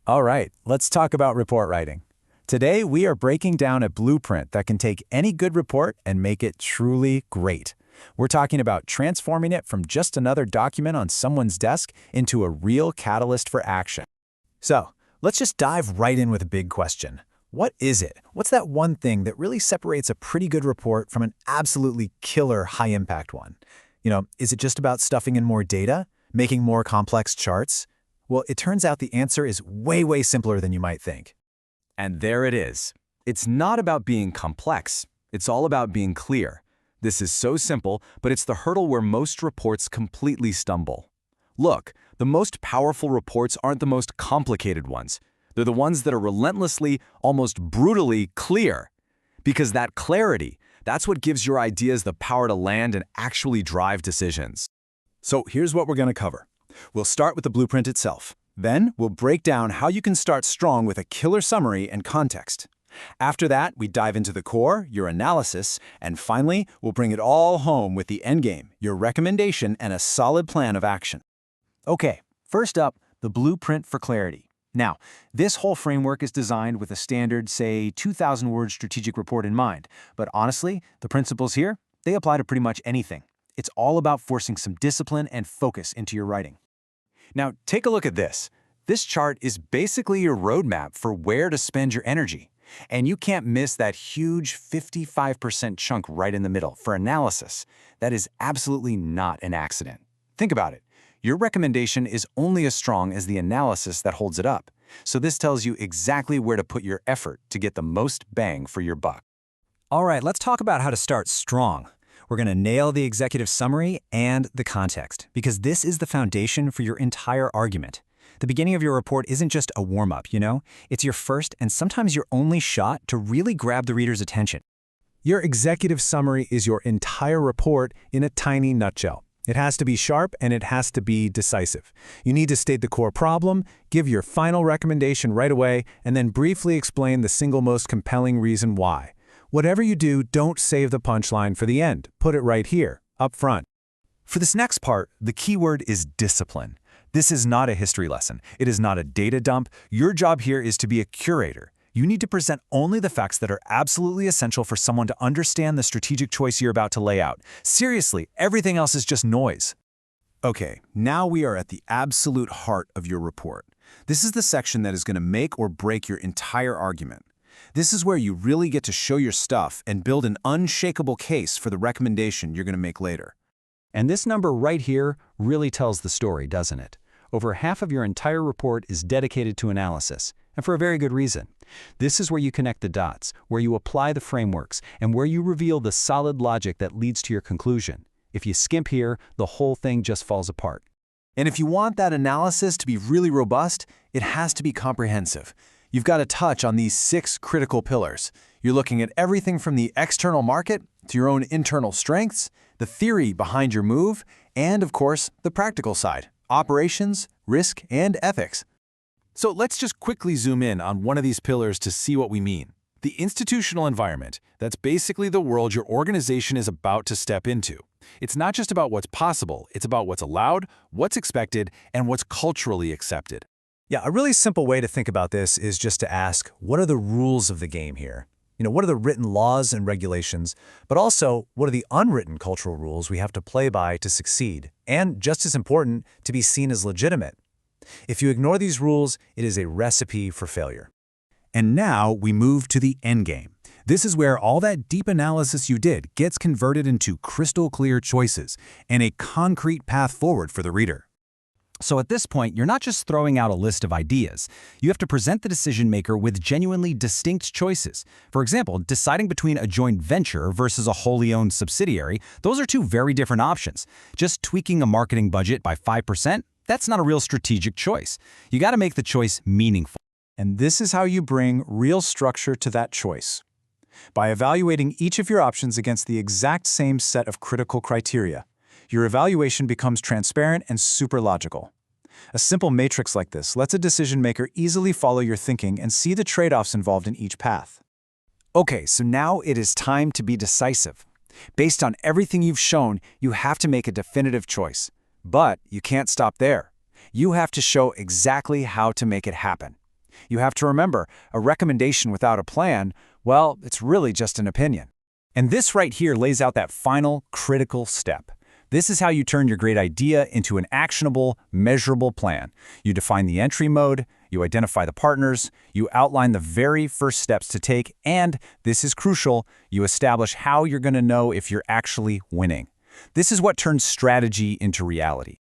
All right, let's talk about report writing. Today, we are breaking down a blueprint that can take any good report and make it truly great. We're talking about transforming it from just another document on someone's desk into a real catalyst for action. So, let's just dive right in with a big question. What is it? What's that one thing that really separates a pretty good report from an absolutely killer high-impact one? Is it just about stuffing in more data? Making more complex charts? Well, it turns out the answer is way, way simpler than you might think. And there it is. It's not about being complex. It's all about being clear. This is so simple, but it's the hurdle where most reports completely stumble. Look, the most powerful reports aren't the most complicated ones. They're the ones that are relentlessly, almost brutally clear. Because that clarity, that's what gives your ideas the power to land and actually drive decisions. So here's what we're going to cover. We'll start with the blueprint itself. Then we'll break down how you can start strong with a killer summary and context. After that, we dive into the core, your analysis, and finally, we'll bring it all home with the endgame, your recommendation, and a solid plan of action. Okay, first up, the blueprint for clarity. Now, this whole framework is designed with a standard, say, 2,000-word strategic report in mind. But honestly, the principles here, they apply to pretty much anything. It's all about forcing some discipline and focus into your writing. Now, take a look at this. This chart is basically your roadmap for where to spend your energy. And you can't miss that huge 55% chunk right in the middle for analysis. That is absolutely not an accident. Think about it. Your recommendation is only as strong as the analysis that holds it up. So this tells you exactly where to put your effort to get the most bang for your buck. All right, let's talk about how to start strong. We're going to nail the executive summary and the context, because this is the foundation for your entire argument. The beginning of your report isn't just a warm-up, It's your first and sometimes your only shot to really grab the reader's attention. Your executive summary is your entire report in a tiny nutshell. It has to be sharp and it has to be decisive. You need to state the core problem, give your final recommendation right away, and then briefly explain the single most compelling reason why. Whatever you do, don't save the punchline for the end. Put it right here, up front. For this next part, the keyword is discipline. This is not a history lesson. It is not a data dump. Your job here is to be a curator. You need to present only the facts that are absolutely essential for someone to understand the strategic choice you're about to lay out. Seriously, everything else is just noise. Okay, now we are at the absolute heart of your report. This is the section that is going to make or break your entire argument. This is where you really get to show your stuff and build an unshakable case for the recommendation you're going to make later. And this number right here really tells the story, doesn't it? Over half of your entire report is dedicated to analysis, and for a very good reason. This is where you connect the dots, where you apply the frameworks, and where you reveal the solid logic that leads to your conclusion. If you skimp here, the whole thing just falls apart. And if you want that analysis to be really robust, it has to be comprehensive. You've got to touch on these 6 critical pillars. You're looking at everything from the external market to your own internal strengths, the theory behind your move, and of course, the practical side, operations, risk, and ethics. So let's just quickly zoom in on one of these pillars to see what we mean. The institutional environment, that's basically the world your organization is about to step into. It's not just about what's possible, it's about what's allowed, what's expected, and what's culturally accepted. Yeah, a really simple way to think about this is just to ask, what are the rules of the game here? What are the written laws and regulations, but also, what are the unwritten cultural rules we have to play by to succeed, and just as important, to be seen as legitimate? If you ignore these rules, it is a recipe for failure. And now we move to the endgame. This is where all that deep analysis you did gets converted into crystal clear choices and a concrete path forward for the reader. So at this point, you're not just throwing out a list of ideas. You have to present the decision maker with genuinely distinct choices. For example, deciding between a joint venture versus a wholly owned subsidiary, those are 2 very different options. Just tweaking a marketing budget by 5%, that's not a real strategic choice. You got to make the choice meaningful. And this is how you bring real structure to that choice. By evaluating each of your options against the exact same set of critical criteria, your evaluation becomes transparent and super logical. A simple matrix like this lets a decision maker easily follow your thinking and see the trade-offs involved in each path. Okay, so now it is time to be decisive. Based on everything you've shown, you have to make a definitive choice. But you can't stop there. You have to show exactly how to make it happen. You have to remember, a recommendation without a plan, well, it's really just an opinion. And this right here lays out that final critical step. This is how you turn your great idea into an actionable, measurable plan. You define the entry mode, you identify the partners, you outline the very first steps to take, and, this is crucial, you establish how you're going to know if you're actually winning. This is what turns strategy into reality.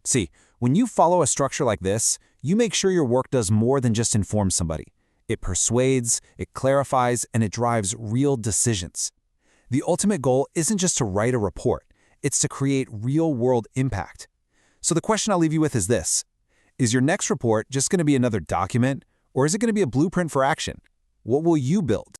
See, when you follow a structure like this, you make sure your work does more than just inform somebody. It persuades, it clarifies, and it drives real decisions. The ultimate goal isn't just to write a report. It's to create real-world impact. So the question I'll leave you with is this. Is your next report just going to be another document, or is it going to be a blueprint for action? What will you build?